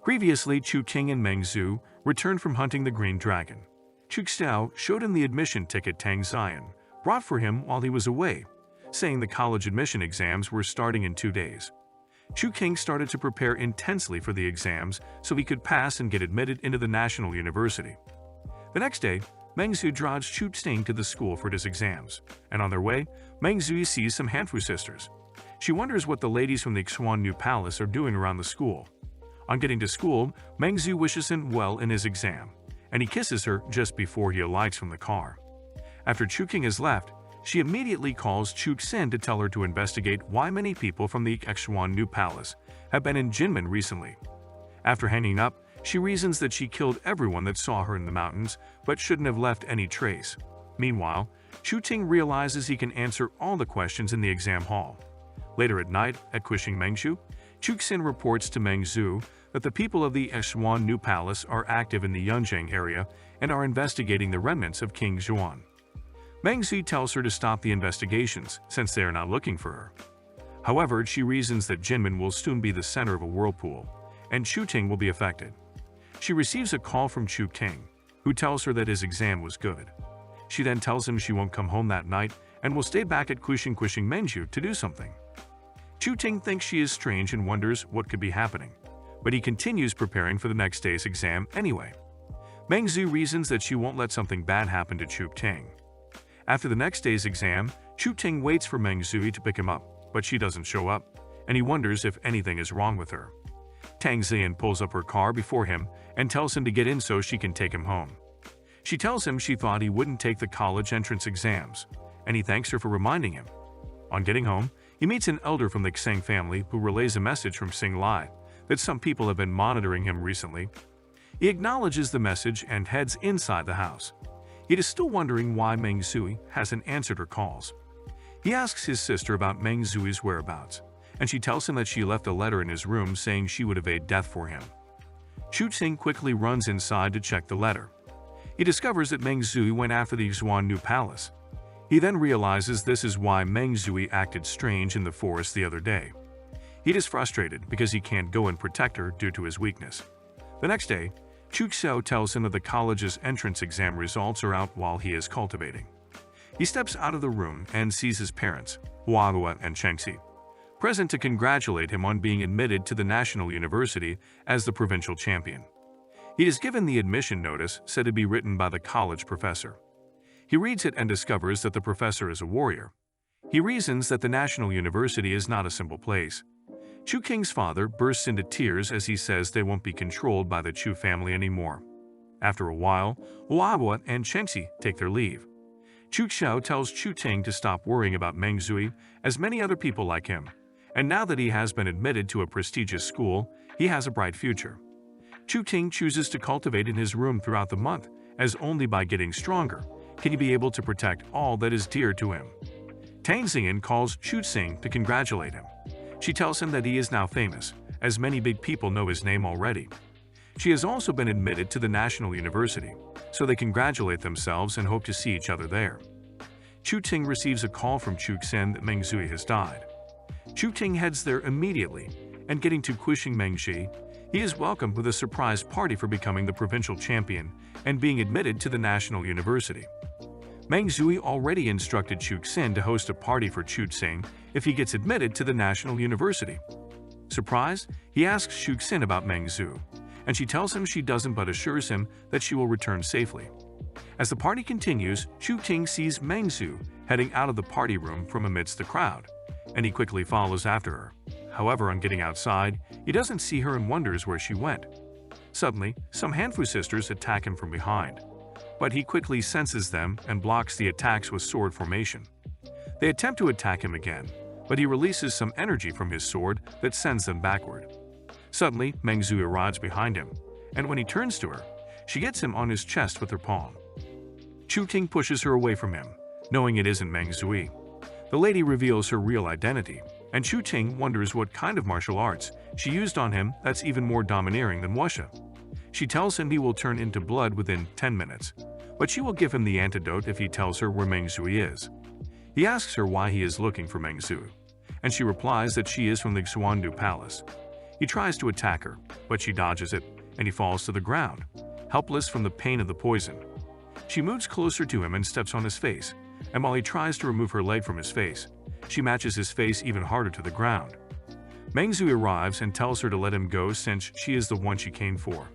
Previously, Chu King and Meng Zhu returned from hunting the green dragon. Chu Xiao showed him the admission ticket Tang Ziyan brought for him while he was away, saying the college admission exams were starting in 2 days. Chu King started to prepare intensely for the exams so he could pass and get admitted into the national university. The next day, Meng Zhu drives Chu Ting to the school for his exams, and on their way, Meng Zhu sees some Hanfu sisters. She wonders what the ladies from the Xuan New Palace are doing around the school. On getting to school, Meng Zhu wishes him well in his exam, and he kisses her just before he alights from the car. After Chu King has left, she immediately calls Chu Xin to tell her to investigate why many people from the Xuan New Palace have been in Jinmen recently. After hanging up, she reasons that she killed everyone that saw her in the mountains, but shouldn't have left any trace. Meanwhile, Chu Ting realizes he can answer all the questions in the exam hall. Later at night, at Kuxing Mengshu, Chu Xin reports to Meng Zhu that the people of the Xuan New Palace are active in the Yunjiang area and are investigating the remnants of King Zhuan. Meng Zhu tells her to stop the investigations since they are not looking for her. However, she reasons that Jinmen will soon be the center of a whirlpool, and Chu Ting will be affected. She receives a call from Chu King, who tells her that his exam was good. She then tells him she won't come home that night and will stay back at Kuxing Mengshu to do something. Chu Ting thinks she is strange and wonders what could be happening, but he continues preparing for the next day's exam anyway. Meng Zhu reasons that she won't let something bad happen to Chu Ting. After the next day's exam, Chu Ting waits for Meng Zhu to pick him up, but she doesn't show up, and he wonders if anything is wrong with her. Tang Ziyan pulls up her car before him and tells him to get in so she can take him home. She tells him she thought he wouldn't take the college entrance exams, and he thanks her for reminding him. On getting home, he meets an elder from the Xing family who relays a message from Xing Lai that some people have been monitoring him recently. He acknowledges the message and heads inside the house. He is still wondering why Meng Zhu hasn't answered her calls. He asks his sister about Meng Zhu's whereabouts, and she tells him that she left a letter in his room saying she would evade death for him. Chu Ting quickly runs inside to check the letter. He discovers that Meng Zhu went after the Xuan New Palace. He then realizes this is why Meng Zhu acted strange in the forest the other day. He is frustrated because he can't go and protect her due to his weakness. The next day, Chu Xiao tells him that the college's entrance exam results are out while he is cultivating. He steps out of the room and sees his parents, Huahua and Chengxi, present to congratulate him on being admitted to the National University as the provincial champion. He is given the admission notice said to be written by the college professor. He reads it and discovers that the professor is a warrior. He reasons that the National University is not a simple place. Chu King's father bursts into tears as he says they won't be controlled by the Chu family anymore. After a while, Huahua and Chengxi take their leave. Chu Xiao tells Chu Ting to stop worrying about Meng Zhu, as many other people like him, and now that he has been admitted to a prestigious school, he has a bright future. Chu Ting chooses to cultivate in his room throughout the month, as only by getting stronger can he be able to protect all that is dear to him. Tang Ziyan calls Chu Xing to congratulate him. She tells him that he is now famous, as many big people know his name already. She has also been admitted to the National University, so they congratulate themselves and hope to see each other there. Chu Ting receives a call from Chu Xin that Meng Zhu has died. Chu Ting heads there immediately, and getting to Kuxing Mengshi, he is welcomed with a surprise party for becoming the provincial champion and being admitted to the National University. Meng Zhu already instructed Chu Xin to host a party for Chu Xing if he gets admitted to the National University. Surprised, he asks Chu Xin about Meng Zhu, and she tells him she doesn't but assures him that she will return safely. As the party continues, Chu Ting sees Meng Zhu heading out of the party room from amidst the crowd, and he quickly follows after her. However, on getting outside, he doesn't see her and wonders where she went. Suddenly, some Hanfu sisters attack him from behind, but he quickly senses them and blocks the attacks with sword formation. They attempt to attack him again, but he releases some energy from his sword that sends them backward. Suddenly, Meng Zhu arrives behind him, and when he turns to her, she gets him on his chest with her palm. Chu Ting pushes her away from him, knowing it isn't Meng Zhu. The lady reveals her real identity, and Chu Ting wonders what kind of martial arts she used on him that's even more domineering than Wuxia. She tells him he will turn into blood within 10 minutes, but she will give him the antidote if he tells her where Meng Zhu is. He asks her why he is looking for Meng Zhu, and she replies that she is from the Xuan New Palace. He tries to attack her, but she dodges it, and he falls to the ground, helpless from the pain of the poison. She moves closer to him and steps on his face, and while he tries to remove her leg from his face, she matches his face even harder to the ground. Mengzu arrives and tells her to let him go since she is the one she came for.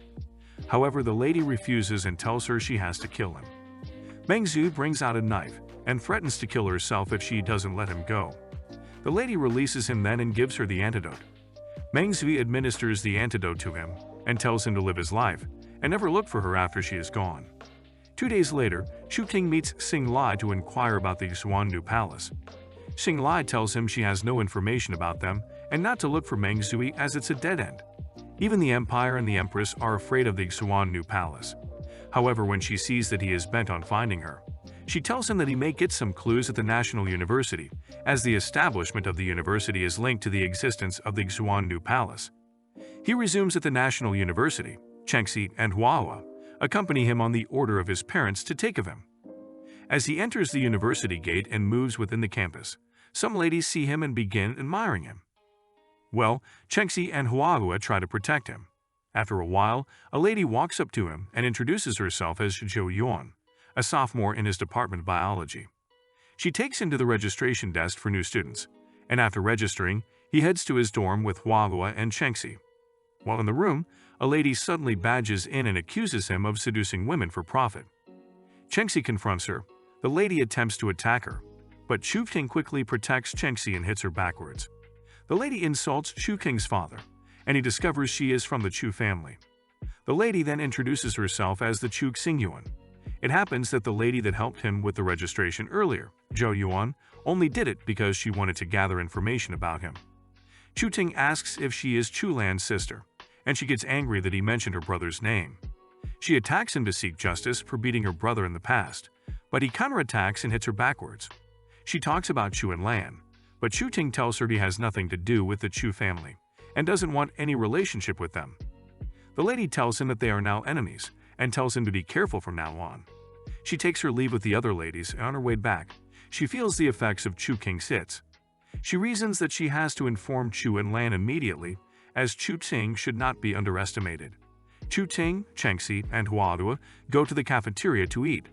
However, the lady refuses and tells her she has to kill him. Mengzu brings out a knife and threatens to kill herself if she doesn't let him go. The lady releases him then and gives her the antidote. Mengzu administers the antidote to him and tells him to live his life and never look for her after she is gone. 2 days later, Shu-ting meets Xing Lai to inquire about the Xuandu Palace. Xing Lai tells him she has no information about them and not to look for Mengzu as it's a dead end. Even the Empire and the Empress are afraid of the Xuandu Palace. However, when she sees that he is bent on finding her, she tells him that he may get some clues at the National University, as the establishment of the university is linked to the existence of the Xuandu Palace. He resumes at the National University. Chengxi and Huahua accompany him on the order of his parents to take of him. As he enters the university gate and moves within the campus, some ladies see him and begin admiring him. Well, Chengxi and Huahua try to protect him. After a while, a lady walks up to him and introduces herself as Zhou Yuan, a sophomore in his department of biology. She takes him to the registration desk for new students, and after registering, he heads to his dorm with Huahua and Chengxi. While in the room, a lady suddenly badges in and accuses him of seducing women for profit. Chengxi confronts her. The lady attempts to attack her, but Shu-ting quickly protects Chengxi and hits her backwards. The lady insults Shu-king's father, and he discovers she is from the Chu family. The lady then introduces herself as the Chu Xingyuan. It happens that the lady that helped him with the registration earlier, Zhou Yuan, only did it because she wanted to gather information about him. Shu-ting asks if she is Chu Lan's sister, and she gets angry that he mentioned her brother's name. She attacks him to seek justice for beating her brother in the past, but he counterattacks and hits her backwards. She talks about Chu and Lan, but Shu-ting tells her he has nothing to do with the Chu family and doesn't want any relationship with them. The lady tells him that they are now enemies and tells him to be careful from now on. She takes her leave with the other ladies, and on her way back, she feels the effects of Chu King's hits. She reasons that she has to inform Chu and Lan immediately, as Chu Ting should not be underestimated. Chu Ting, Chengxi, and Huahua go to the cafeteria to eat.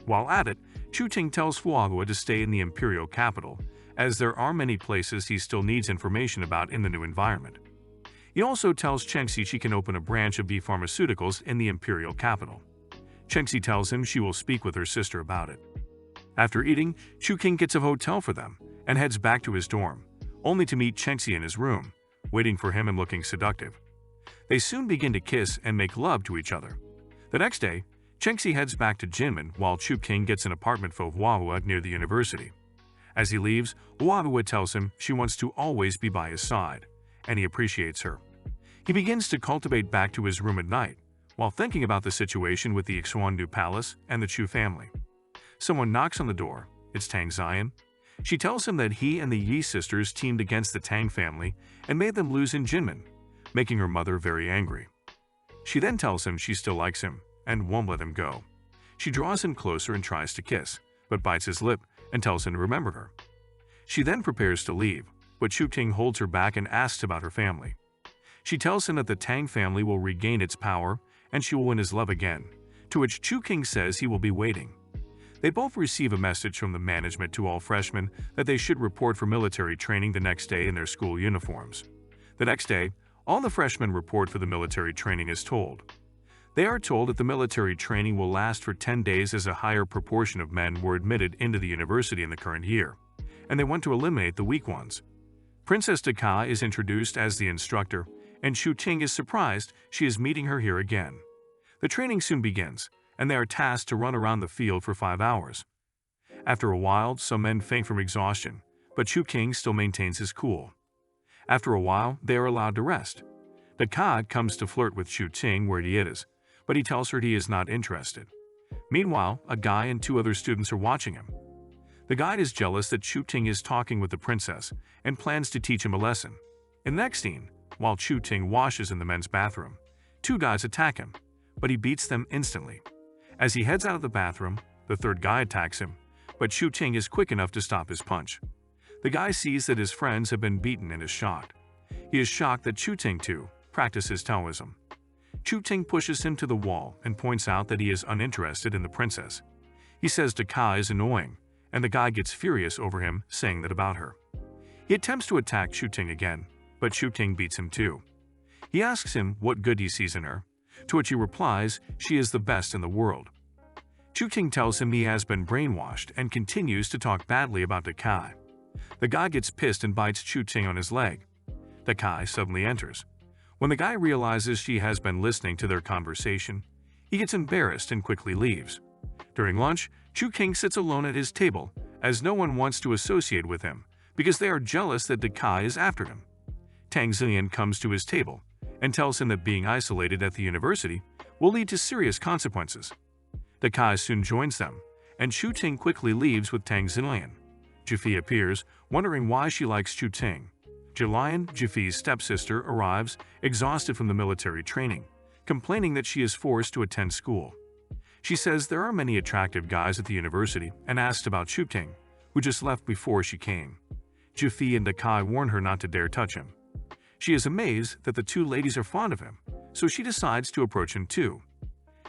While at it, Chu Ting tells Huahua to stay in the imperial capital, as there are many places he still needs information about in the new environment. He also tells Chengxi she can open a branch of B Pharmaceuticals in the imperial capital. Chengxi tells him she will speak with her sister about it. After eating, Chu King gets a hotel for them and heads back to his dorm, only to meet Chengxi in his room, waiting for him and looking seductive. They soon begin to kiss and make love to each other. The next day, Chengxi heads back to Jinmen while Chu King gets an apartment for Huahua near the university. As he leaves, Huahua tells him she wants to always be by his side, and he appreciates her. He begins to cultivate back to his room at night, while thinking about the situation with the Xuandu Palace and the Chu family. Someone knocks on the door. It's Tang Ziyan. She tells him that he and the Yi sisters teamed against the Tang family and made them lose in Jinmen, making her mother very angry. She then tells him she still likes him and won't let him go. She draws him closer and tries to kiss, but bites his lip and tells him to remember her. She then prepares to leave, but Chu Ting holds her back and asks about her family. She tells him that the Tang family will regain its power and she will win his love again, to which Chu King says he will be waiting. They both receive a message from the management to all freshmen that they should report for military training the next day in their school uniforms. The next day, all the freshmen report for the military training as told. They are told that the military training will last for 10 days as a higher proportion of men were admitted into the university in the current year, and they want to eliminate the weak ones. Princess Daka is introduced as the instructor, and Chu Ting is surprised she is meeting her here again. The training soon begins, and they are tasked to run around the field for 5 hours. After a while, some men faint from exhaustion, but Chu King still maintains his cool. After a while, they are allowed to rest. Daka comes to flirt with Chu Ting where he is, but he tells her he is not interested. Meanwhile, a guy and 2 other students are watching him. The guide is jealous that Chu Ting is talking with the princess and plans to teach him a lesson. In the next scene, while Chu Ting washes in the men's bathroom, 2 guys attack him, but he beats them instantly. As he heads out of the bathroom, the 3rd guy attacks him, but Chu Ting is quick enough to stop his punch. The guy sees that his friends have been beaten and is shocked. He is shocked that Chu Ting too practices Taoism. Chu Ting pushes him to the wall and points out that he is uninterested in the princess. He says Kai is annoying, and the guy gets furious over him saying that about her. He attempts to attack Chu Ting again, but Chu Ting beats him too. He asks him what good he sees in her, to which he replies she is the best in the world. Chu Ting tells him he has been brainwashed and continues to talk badly about Kai. The guy gets pissed and bites Chu Ting on his leg. Kai suddenly enters. When the guy realizes she has been listening to their conversation, he gets embarrassed and quickly leaves. During lunch, Chu Ting sits alone at his table, as no one wants to associate with him because they are jealous that Kai is after him. Tang Ziyan comes to his table and tells him that being isolated at the university will lead to serious consequences. Kai soon joins them, and Chu Ting quickly leaves with Tang Ziyan. Jifi appears, wondering why she likes Chu Ting. Jilian, Jifi's stepsister, arrives, exhausted from the military training, complaining that she is forced to attend school. She says there are many attractive guys at the university and asks about Chu Ting, who just left before she came. Jifi and Kai warn her not to dare touch him. She is amazed that the two ladies are fond of him, so she decides to approach him too.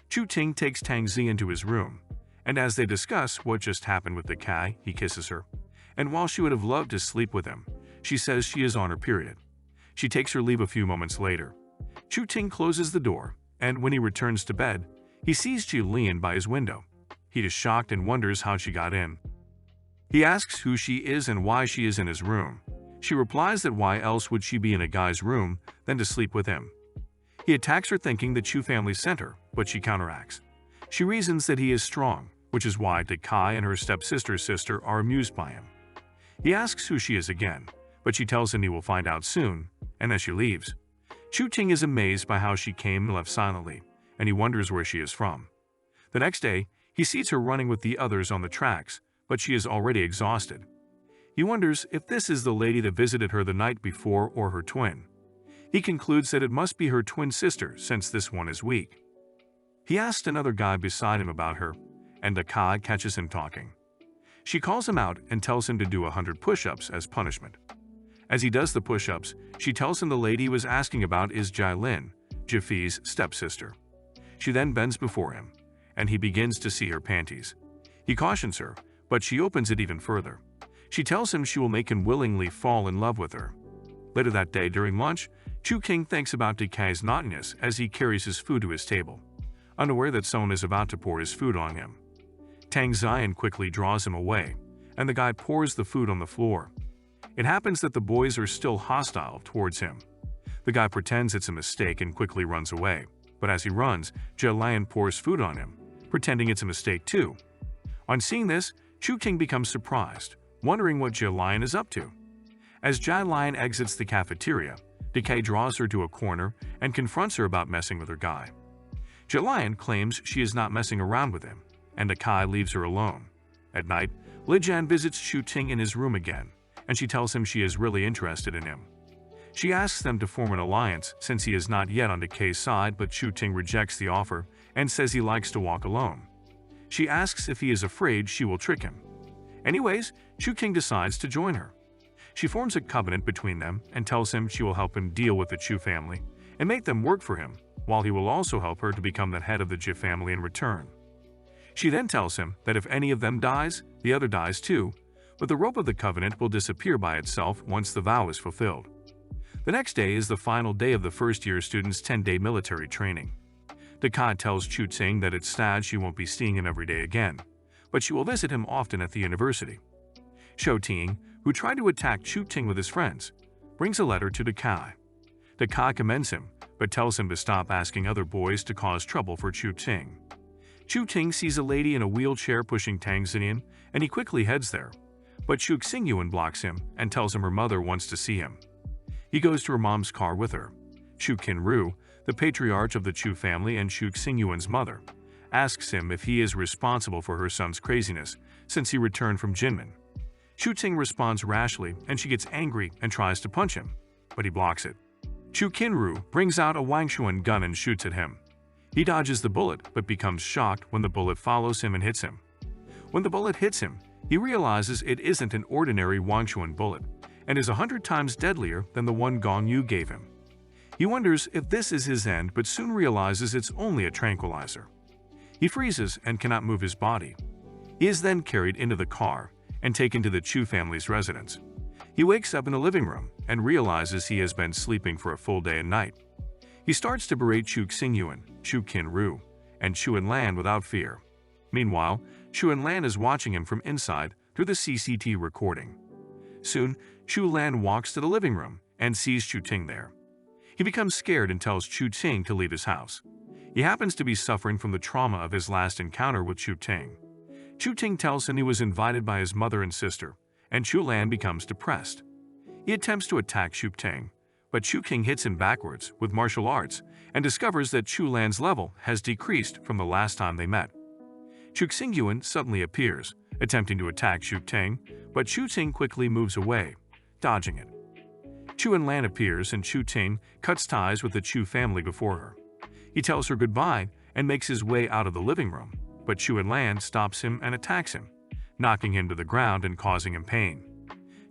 Chu Ting takes Tang Ziyan to his room, and as they discuss what just happened with Kai, he kisses her. And while she would have loved to sleep with him, she says she is on her period. She takes her leave a few moments later. Chu Ting closes the door, and when he returns to bed, he sees Jilian by his window. He is shocked and wonders how she got in. He asks who she is and why she is in his room. She replies that why else would she be in a guy's room than to sleep with him. He attacks her thinking the Chu family sent her, but she counteracts. She reasons that he is strong, which is why Kai and her stepsister's sister are amused by him. He asks who she is again, but she tells him he will find out soon, and as she leaves, Chu Ting is amazed by how she came and left silently, and he wonders where she is from. The next day, he sees her running with the others on the tracks, but she is already exhausted. He wonders if this is the lady that visited her the night before or her twin. He concludes that it must be her twin sister since this one is weak. He asks another guy beside him about her, and Kai catches him talking. She calls him out and tells him to do 100 push-ups as punishment. As he does the push-ups, she tells him the lady he was asking about is Jilian, Jifi's stepsister. She then bends before him, and he begins to see her panties. He cautions her, but she opens it even further. She tells him she will make him willingly fall in love with her. Later that day during lunch, Chu Ting thinks about Kai's naughtiness as he carries his food to his table, unaware that someone is about to pour his food on him. Tang Ziyan quickly draws him away, and the guy pours the food on the floor. It happens that the boys are still hostile towards him. The guy pretends it's a mistake and quickly runs away, but as he runs, Jilian pours food on him, pretending it's a mistake too. On seeing this, Chu Ting becomes surprised, wondering what Jilian is up to. As Jilian exits the cafeteria, Kai draws her to a corner and confronts her about messing with her guy. Jilian claims she is not messing around with him, and Kai leaves her alone. At night, Lijian visits Chu Ting in his room again, and she tells him she is really interested in him. She asks them to form an alliance since he is not yet on Kai's side, but Chu Ting rejects the offer and says he likes to walk alone. She asks if he is afraid she will trick him. Anyways, Chu Ting decides to join her. She forms a covenant between them and tells him she will help him deal with the Chu family and make them work for him, while he will also help her to become the head of the Ji family in return. She then tells him that if any of them dies, the other dies too, but the rope of the covenant will disappear by itself once the vow is fulfilled. The next day is the final day of the first-year students' 10-day military training. Kai tells Chu Ting that it's sad she won't be seeing him every day again, but she will visit him often at the university. Shou Ting, who tried to attack Chu Ting with his friends, brings a letter to Kai. Kai commends him, but tells him to stop asking other boys to cause trouble for Chu Ting. Chu Ting sees a lady in a wheelchair pushing Tang Ziyan, and he quickly heads there, but Chu Xingyuan blocks him and tells him her mother wants to see him. He goes to her mom's car with her. Chu Qinru, the patriarch of the Chu family and Chu Xingyuan's mother, asks him if he is responsible for her son's craziness since he returned from Jinmen. Chu Ting responds rashly and she gets angry and tries to punch him, but he blocks it. Chu Qinru brings out a Wangshuan gun and shoots at him. He dodges the bullet but becomes shocked when the bullet follows him and hits him. When the bullet hits him, he realizes it isn't an ordinary Wangshuan bullet, and is 100 times deadlier than the one Gong Yu gave him. He wonders if this is his end, but soon realizes it's only a tranquilizer. He freezes and cannot move his body. He is then carried into the car and taken to the Chu family's residence. He wakes up in the living room and realizes he has been sleeping for a full day and night. He starts to berate Chu Xingyuan, Chu Qinru, and Chu Enlan without fear. Meanwhile, Chu Enlan is watching him from inside through the CCTV recording. Soon, Chu Lan walks to the living room and sees Chu Ting there. He becomes scared and tells Chu Ting to leave his house. He happens to be suffering from the trauma of his last encounter with Chu Ting. Chu Ting tells him he was invited by his mother and sister, and Chu Lan becomes depressed. He attempts to attack Chu Ting, but Chu Ting hits him backwards with martial arts and discovers that Chu Lan's level has decreased from the last time they met. Chu Xingyuan suddenly appears, attempting to attack Chu Ting, but Chu Ting quickly moves away, dodging it. Chu Enlan appears and Chu Ting cuts ties with the Chu family before her. He tells her goodbye and makes his way out of the living room, but Chu Enlan stops him and attacks him, knocking him to the ground and causing him pain.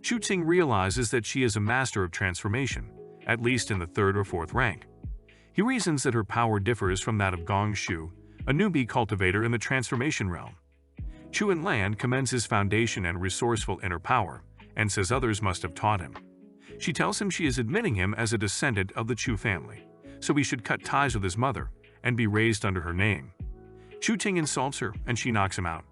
Chu Ting realizes that she is a master of transformation, at least in the 3rd or 4th rank. He reasons that her power differs from that of Gong Shu, a newbie cultivator in the transformation realm. Chu Enlan commends his foundation and resourceful inner power, and says others must have taught him. She tells him she is admitting him as a descendant of the Chu family, so he should cut ties with his mother and be raised under her name. Chu Ting insults her and she knocks him out.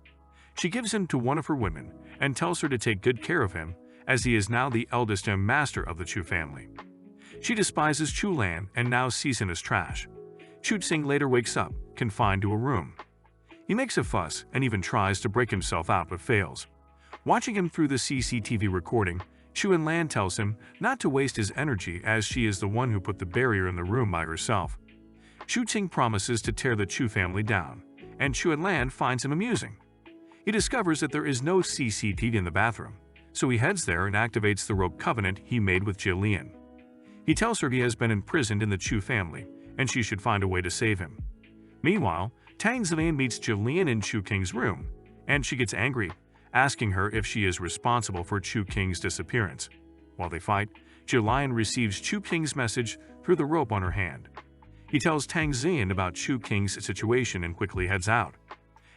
She gives him to one of her women and tells her to take good care of him, as he is now the eldest and master of the Chu family. She despises Chu Lan and now sees him as trash. Chu Ting later wakes up, confined to a room. He makes a fuss and even tries to break himself out but fails. Watching him through the CCTV recording, Chu Enlan tells him not to waste his energy as she is the one who put the barrier in the room by herself. Chu Ting promises to tear the Chu family down, and Chu Enlan finds him amusing. He discovers that there is no CCTV in the bathroom, so he heads there and activates the rogue covenant he made with Jillian. He tells her he has been imprisoned in the Chu family, and she should find a way to save him. Meanwhile, Tang Zillian meets Jillian in Chu King's room, and she gets angry, asking her if she is responsible for Chu King's disappearance. While they fight, Jillian receives Chu King's message through the rope on her hand. He tells Tang Zillian about Chu King's situation and quickly heads out.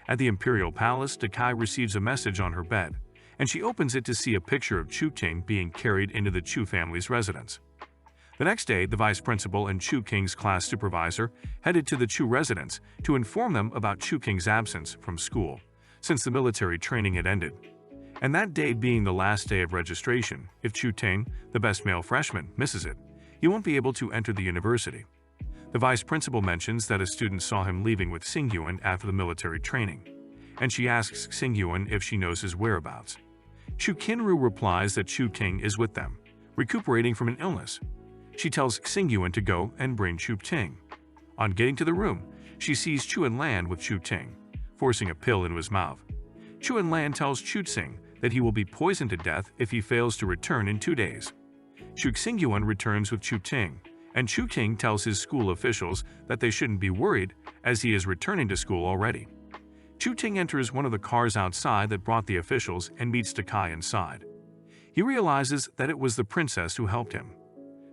At the Imperial Palace, Dakai receives a message on her bed, and she opens it to see a picture of Chu Ting being carried into the Chu family's residence. The next day, the vice principal and Chu King's class supervisor headed to the Chu residence to inform them about Chu King's absence from school, since the military training had ended. And that day being the last day of registration, if Chu Ting, the best male freshman, misses it, he won't be able to enter the university. The vice principal mentions that a student saw him leaving with Xingyuan after the military training, and she asks Xingyuan if she knows his whereabouts. Chu Qinru replies that Chu Ting is with them, recuperating from an illness. She tells Xingyuan to go and bring Chu Ting. On getting to the room, she sees Chu Enlan with Chu Ting, forcing a pill into his mouth. Chu Enlan tells Chu Ting that he will be poisoned to death if he fails to return in 2 days. Chu Xingyuan returns with Chu Ting, and Chu Ting tells his school officials that they shouldn't be worried as he is returning to school already. Chu Ting enters one of the cars outside that brought the officials and meets Dakai inside. He realizes that it was the princess who helped him.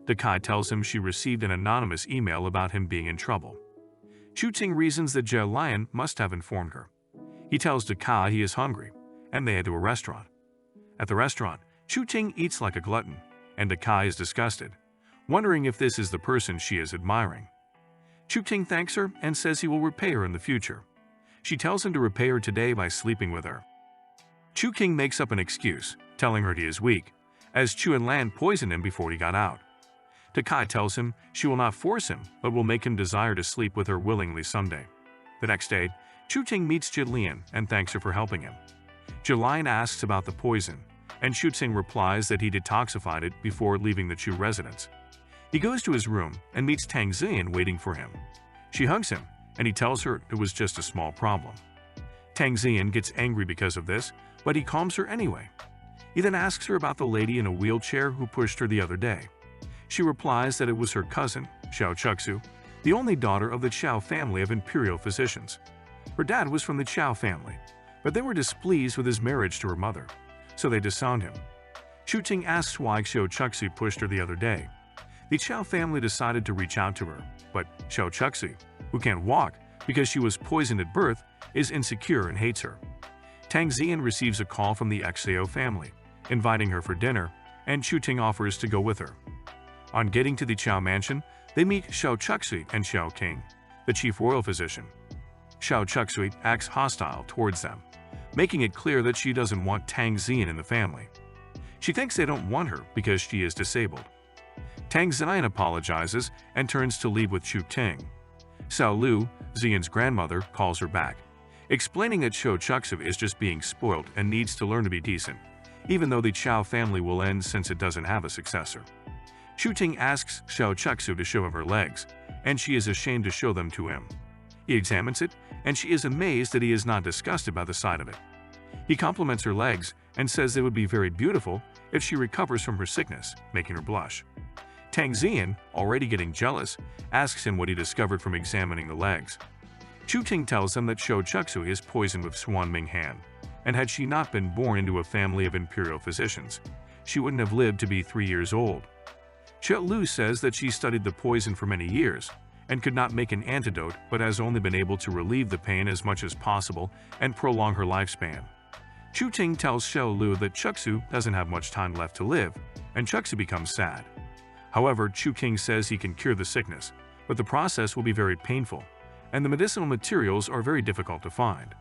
Dakai tells him she received an anonymous email about him being in trouble. Chu Ting reasons that Jia Lian must have informed her. He tells Dakai he is hungry, and they head to a restaurant. At the restaurant, Chu Ting eats like a glutton, and Dakai is disgusted, wondering if this is the person she is admiring. Chu Ting thanks her and says he will repay her in the future. She tells him to repay her today by sleeping with her. Chu King makes up an excuse, telling her he is weak, as Chu Enlan poisoned him before he got out. Dakai tells him she will not force him, but will make him desire to sleep with her willingly someday. The next day, Chu Ting meets Jillian and thanks her for helping him. Jillian asks about the poison, and Chu Ting replies that he detoxified it before leaving the Chu residence. He goes to his room and meets Tang Zillian waiting for him. She hugs him, and he tells her it was just a small problem. Tang Zillian gets angry because of this, but he calms her anyway. He then asks her about the lady in a wheelchair who pushed her the other day. She replies that it was her cousin, Xiao Chuxu, the only daughter of the Qiao family of imperial physicians. Her dad was from the Qiao family, but they were displeased with his marriage to her mother, so they disowned him. Chu Ting asks why Xiao Chuxi pushed her the other day. The Qiao family decided to reach out to her, but Xiao Chuxi, who can't walk because she was poisoned at birth, is insecure and hates her. Tang Ziyan receives a call from the Xiao family, inviting her for dinner, and Chu Ting offers to go with her. On getting to the Qiao mansion, they meet Xiao Chuxi and Xiao King, the chief royal physician. Xiao Chuxi acts hostile towards them, making it clear that she doesn't want Tang Ziyan in the family. She thinks they don't want her because she is disabled. Tang Ziyan apologizes and turns to leave with Chu Ting. Xiao Lu, Ziyan's grandmother, calls her back, explaining that Xiao Chuxi is just being spoiled and needs to learn to be decent, even though the Qiao family will end since it doesn't have a successor. Chu Ting asks Xiao Chuxi to show him her legs, and she is ashamed to show them to him. He examines it, and she is amazed that he is not disgusted by the sight of it. He compliments her legs and says they would be very beautiful if she recovers from her sickness, making her blush. Tang Ziyan, already getting jealous, asks him what he discovered from examining the legs. Chu Ting tells him that Xiao Chuxi is poisoned with Swan Ming Han, and had she not been born into a family of imperial physicians, she wouldn't have lived to be 3 years old. Xiao Lu says that she studied the poison for many years and could not make an antidote but has only been able to relieve the pain as much as possible and prolong her lifespan. Chu Ting tells Xiao Lu that Chuxi doesn't have much time left to live, and Chuxi becomes sad. However, Chu King says he can cure the sickness, but the process will be very painful, and the medicinal materials are very difficult to find.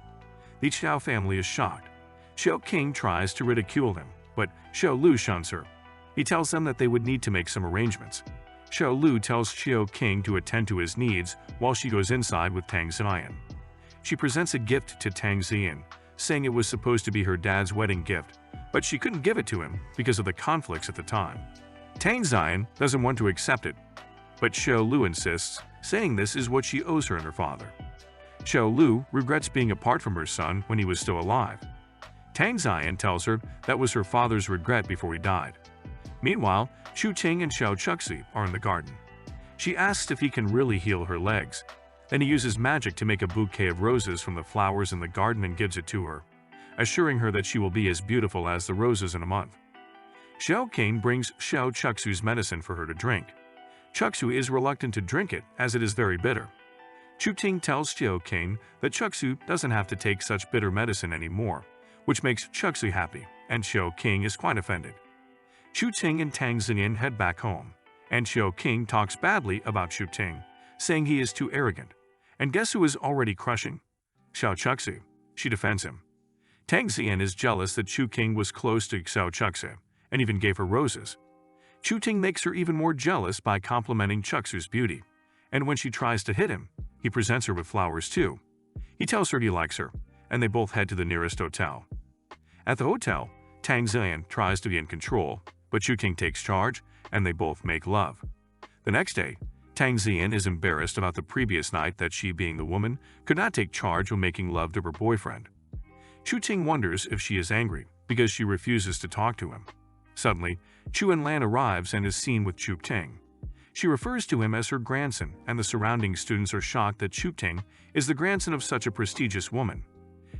The Qiao family is shocked. Xiao King tries to ridicule him, but Xiao Lu shuns her. He tells them that they would need to make some arrangements. Xiao Lu tells Xiao King to attend to his needs while she goes inside with Tang Ziyan. She presents a gift to Tang Ziyan, saying it was supposed to be her dad's wedding gift, but she couldn't give it to him because of the conflicts at the time. Tang Ziyan doesn't want to accept it, but Xiao Lu insists, saying this is what she owes her and her father. Xiao Lu regrets being apart from her son when he was still alive. Tang Ziyan tells her that was her father's regret before he died. Meanwhile, Chu Ting and Xiao Chuxi are in the garden. She asks if he can really heal her legs. Then he uses magic to make a bouquet of roses from the flowers in the garden and gives it to her, assuring her that she will be as beautiful as the roses in a month. Xiao King brings Xiao Chuxi's medicine for her to drink. Chuxi is reluctant to drink it as it is very bitter. Chu Ting tells Xiao King that Chuxi doesn't have to take such bitter medicine anymore, which makes Chuxi happy, and Xiao King is quite offended. Chu Ting and Tang Ziyan head back home, and Xiao King talks badly about Chu Ting, saying he is too arrogant. And guess who is already crushing? Xiao Chuxi. She defends him. Tang Ziyan is jealous that Chu King was close to Xiao Chuxi, and even gave her roses. Chu Ting makes her even more jealous by complimenting Chuxi's beauty, and when she tries to hit him, he presents her with flowers too. He tells her he likes her, and they both head to the nearest hotel. At the hotel, Tang Ziyan tries to be in control, but Chu King takes charge, and they both make love. The next day, Tang Ziyan is embarrassed about the previous night that she, being the woman, could not take charge when making love to her boyfriend. Chu Ting wonders if she is angry because she refuses to talk to him. Suddenly, Chu Enlan arrives and is seen with Chu Ting. She refers to him as her grandson, and the surrounding students are shocked that Chu Ting is the grandson of such a prestigious woman.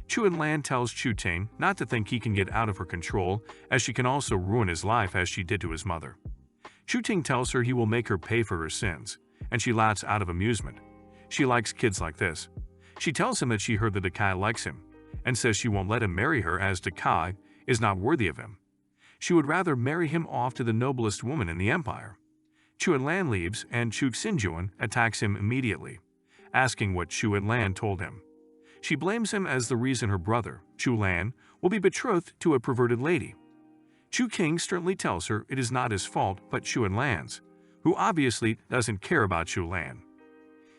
Chu Enlan tells Chu Ting not to think he can get out of her control, as she can also ruin his life as she did to his mother. Chu Ting tells her he will make her pay for her sins, and she laughs out of amusement. She likes kids like this. She tells him that she heard that Dakai likes him, and says she won't let him marry her as Dakai is not worthy of him. She would rather marry him off to the noblest woman in the empire. Chu Enlan leaves, and Chu Xinjuan attacks him immediately, asking what Chu Enlan told him. She blames him as the reason her brother, Chu Lan, will be betrothed to a perverted lady. Chu King sternly tells her it is not his fault but Chu Enlan's, who obviously doesn't care about Chu Lan.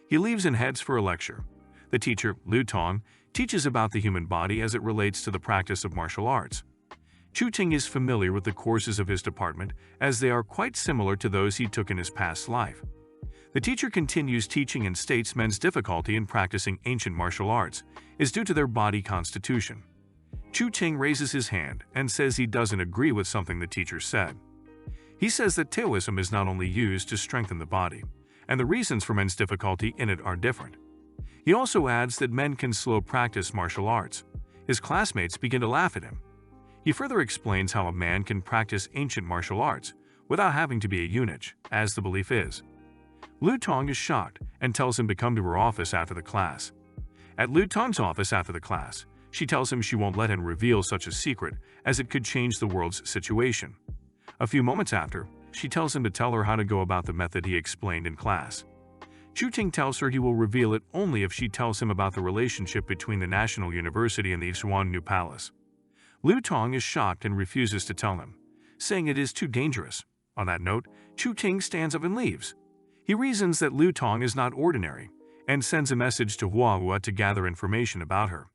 He leaves and heads for a lecture. The teacher, Lu Tong, teaches about the human body as it relates to the practice of martial arts. Chu Ting is familiar with the courses of his department as they are quite similar to those he took in his past life. The teacher continues teaching and states men's difficulty in practicing ancient martial arts is due to their body constitution. Chu Ting raises his hand and says he doesn't agree with something the teacher said. He says that Taoism is not only used to strengthen the body, and the reasons for men's difficulty in it are different. He also adds that men can slow practice martial arts. His classmates begin to laugh at him. He further explains how a man can practice ancient martial arts without having to be a eunuch, as the belief is. Liu Tong is shocked and tells him to come to her office after the class. At Liu Tong's office after the class, she tells him she won't let him reveal such a secret as it could change the world's situation. A few moments after, she tells him to tell her how to go about the method he explained in class. Chu Ting tells her he will reveal it only if she tells him about the relationship between the National University and the Swan New Palace. Liu Tong is shocked and refuses to tell him, saying it is too dangerous. On that note, Chu Ting stands up and leaves. He reasons that Liu Tong is not ordinary and sends a message to Hua to gather information about her.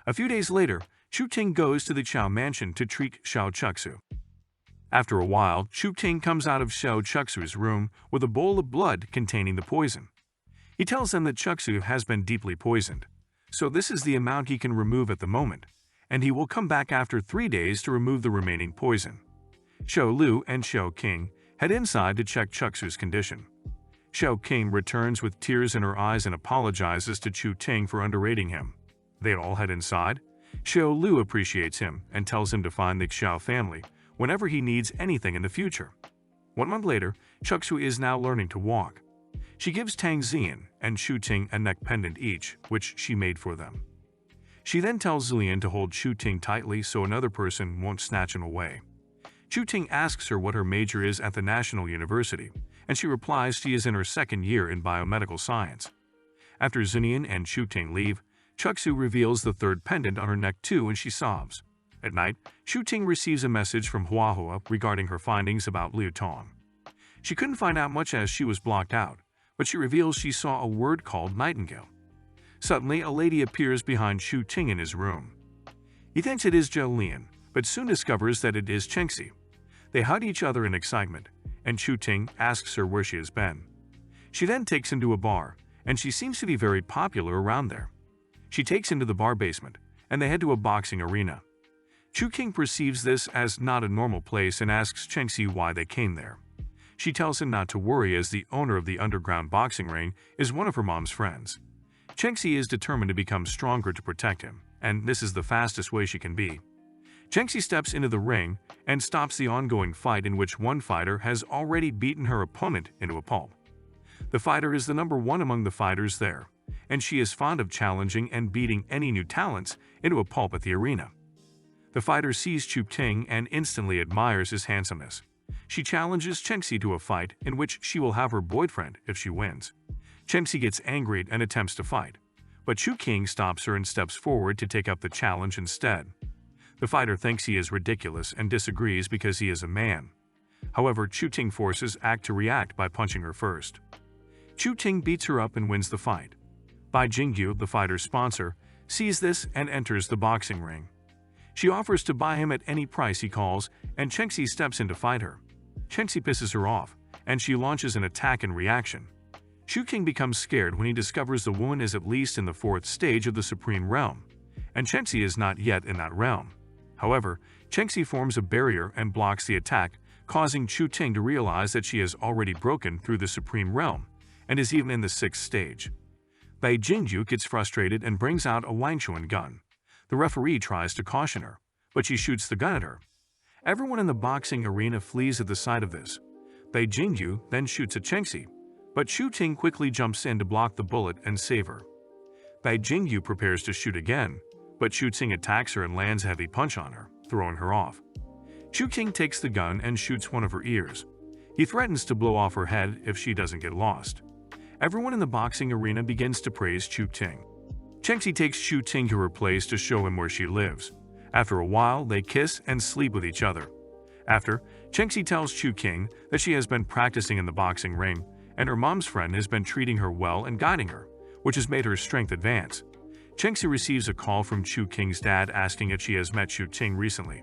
A few days later, Chu Ting goes to the Qiao mansion to treat Xiao Chuxu. After a while, Chu Ting comes out of Xiao Chuxu's room with a bowl of blood containing the poison. He tells them that Chuxu has been deeply poisoned, so this is the amount he can remove at the moment, and he will come back after 3 days to remove the remaining poison. Xiao Lu and Xiao Qing head inside to check Chuxu's condition. Xiao Qing returns with tears in her eyes and apologizes to Chu Ting for underrating him. They all head inside. Xiao Lu appreciates him and tells him to find the Xiao family whenever he needs anything in the future. 1 month later, Chuxu is now learning to walk. She gives Tang Zian and Chu Ting a neck pendant each, which she made for them. She then tells Zilian to hold Chu Ting tightly so another person won't snatch him away. Chu Ting asks her what her major is at the National University, and she replies she is in her 2nd year in biomedical science. After Zilian and Chu Ting leave, Chuxu reveals the 3rd pendant on her neck too and she sobs. At night, Chu Ting receives a message from Hua regarding her findings about Liu Tong. She couldn't find out much as she was blocked out, but she reveals she saw a word called nightingale. Suddenly, a lady appears behind Chu Ting in his room. He thinks it is Jolene, but soon discovers that it is Chengxi. They hug each other in excitement, and Chu Ting asks her where she has been. She then takes him to a bar, and she seems to be very popular around there. She takes him to the bar basement, and they head to a boxing arena. Chu King perceives this as not a normal place and asks Chengxi why they came there. She tells him not to worry as the owner of the underground boxing ring is one of her mom's friends. Chengxi is determined to become stronger to protect him, and this is the fastest way she can be. Chengxi steps into the ring and stops the ongoing fight in which one fighter has already beaten her opponent into a pulp. The fighter is the number 1 among the fighters there, and she is fond of challenging and beating any new talents into a pulp at the arena. The fighter sees Chu Ting and instantly admires his handsomeness. She challenges Chengxi to a fight in which she will have her boyfriend if she wins. Chengxi gets angry and attempts to fight, but Chu King stops her and steps forward to take up the challenge instead. The fighter thinks he is ridiculous and disagrees because he is a man. However, Chu Ting forces Act to react by punching her first. Chu Ting beats her up and wins the fight. Bai Jingyu, the fighter's sponsor, sees this and enters the boxing ring. She offers to buy him at any price he calls, and Chengxi steps in to fight her. Chengxi pisses her off, and she launches an attack in reaction. Chu King becomes scared when he discovers the woman is at least in the 4th stage of the Supreme Realm, and Chengxi is not yet in that realm. However, Chengxi forms a barrier and blocks the attack, causing Chu Ting to realize that she has already broken through the Supreme Realm, and is even in the 6th stage. Bai Jingyu gets frustrated and brings out a Wangchuan gun. The referee tries to caution her, but she shoots the gun at her. Everyone in the boxing arena flees at the sight of this. Bai Jingyu then shoots at Chengxi, but Chu Ting quickly jumps in to block the bullet and save her. Bai Jingyu prepares to shoot again, but Chu Ting attacks her and lands a heavy punch on her, throwing her off. Chu King takes the gun and shoots one of her ears. He threatens to blow off her head if she doesn't get lost. Everyone in the boxing arena begins to praise Chu Ting. Chengxi takes Chu Ting to her place to show him where she lives. After a while, they kiss and sleep with each other. After, Chengxi tells Chu King that she has been practicing in the boxing ring, and her mom's friend has been treating her well and guiding her, which has made her strength advance. Chengxi receives a call from Chu King's dad asking if she has met Chu Ting recently.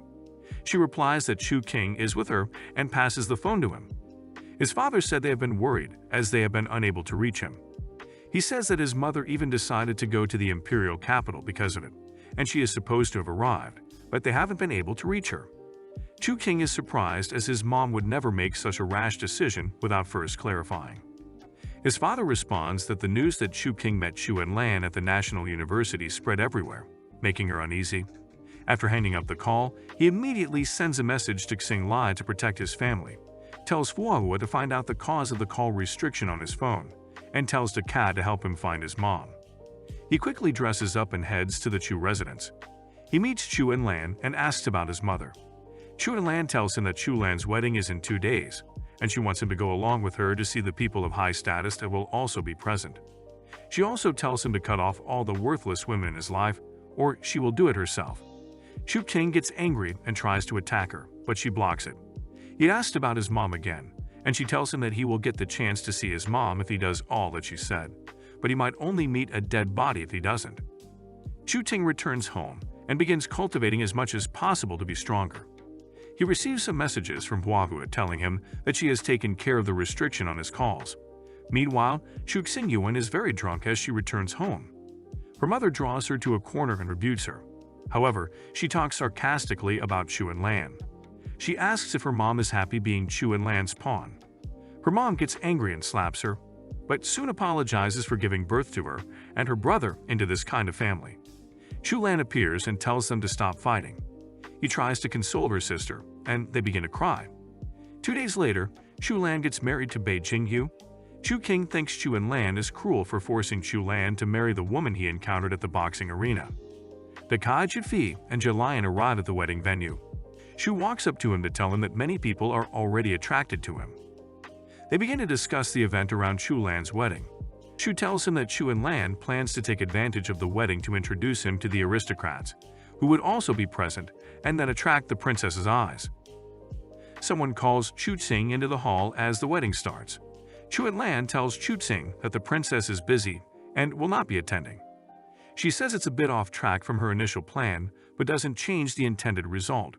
She replies that Chu King is with her and passes the phone to him. His father said they have been worried as they have been unable to reach him. He says that his mother even decided to go to the imperial capital because of it, and she is supposed to have arrived, but they haven't been able to reach her. Chu King is surprised as his mom would never make such a rash decision without first clarifying. His father responds that the news that Chu King met Chu Enlan at the National University spread everywhere, making her uneasy. After hanging up the call, he immediately sends a message to Xinglai to protect his family, tells Manhwa to find out the cause of the call restriction on his phone, and tells Kat to help him find his mom. He quickly dresses up and heads to the Chu residence. He meets Chu Enlan and asks about his mother. Chu Enlan tells him that Chu Lan's wedding is in 2 days, and she wants him to go along with her to see the people of high status that will also be present. She also tells him to cut off all the worthless women in his life, or she will do it herself. Chu King gets angry and tries to attack her, but she blocks it. He asks about his mom again, and she tells him that he will get the chance to see his mom if he does all that she said, but he might only meet a dead body if he doesn't. Chu Ting returns home and begins cultivating as much as possible to be stronger. He receives some messages from Manhwa telling him that she has taken care of the restriction on his calls. Meanwhile, Chu Xingyuan is very drunk as she returns home. Her mother draws her to a corner and rebukes her. However, she talks sarcastically about Chu Enlan. She asks if her mom is happy being Chu Enlan's pawn. Her mom gets angry and slaps her, but soon apologizes for giving birth to her and her brother into this kind of family. Chu Lan appears and tells them to stop fighting. He tries to console her sister, and they begin to cry. 2 days later, Chu Lan gets married to Bei Jingyu. Chu King thinks Chu Enlan is cruel for forcing Chu Lan to marry the woman he encountered at the boxing arena. The Kai Jifi and Jalian arrive at the wedding venue. Chu walks up to him to tell him that many people are already attracted to him. They begin to discuss the event around Chu Lan's wedding. Chu tells him that Chu Enlan plans to take advantage of the wedding to introduce him to the aristocrats, who would also be present and then attract the princess's eyes. Someone calls Chu Tsing into the hall as the wedding starts. Chu Enlan tells Chu Tsing that the princess is busy and will not be attending. She says it's a bit off track from her initial plan, but doesn't change the intended result.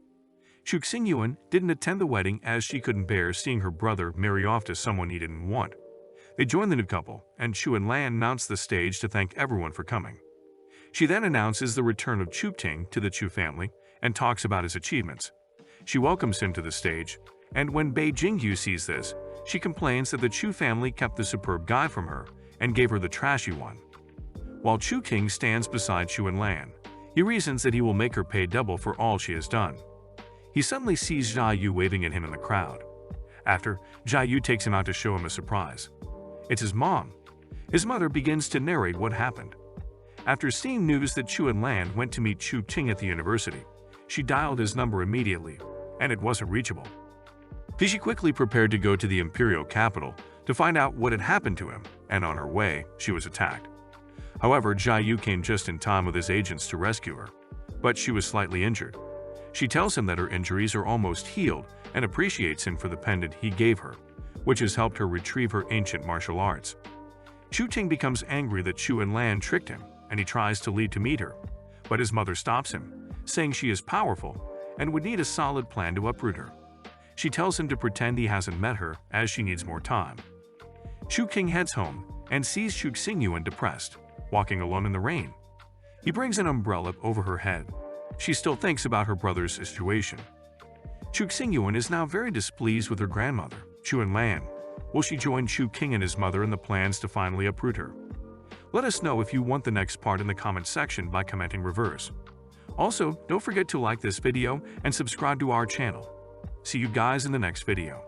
Chu Xingyuan didn't attend the wedding as she couldn't bear seeing her brother marry off to someone he didn't want. They join the new couple, and Chu Enlan mounts the stage to thank everyone for coming. She then announces the return of Chu Ting to the Chu family and talks about his achievements. She welcomes him to the stage, and when Bei Jingyu sees this, she complains that the Chu family kept the superb guy from her and gave her the trashy one. While Chu King stands beside Chu Enlan, he reasons that he will make her pay double for all she has done. He suddenly sees Jia Yu waving at him in the crowd. After, Jia Yu takes him out to show him a surprise. It's his mom. His mother begins to narrate what happened. After seeing news that Chu Enlan went to meet Chu Ting at the university, she dialed his number immediately, and it wasn't reachable. She quickly prepared to go to the imperial capital to find out what had happened to him, and on her way, she was attacked. However, Jia Yu came just in time with his agents to rescue her, but she was slightly injured. She tells him that her injuries are almost healed and appreciates him for the pendant he gave her, which has helped her retrieve her ancient martial arts. Chu Ting becomes angry that Chu Enlan tricked him, and he tries to leave to meet her, but his mother stops him, saying she is powerful and would need a solid plan to uproot her. She tells him to pretend he hasn't met her as she needs more time. Chu King heads home and sees Chu Xingyuan depressed, walking alone in the rain. He brings an umbrella over her head. She still thinks about her brother's situation. Chu Xingyuan is now very displeased with her grandmother, Chu Enlan. Will she join Chu King and his mother in the plans to finally uproot her? Let us know if you want the next part in the comment section by commenting reverse. Also, don't forget to like this video and subscribe to our channel. See you guys in the next video.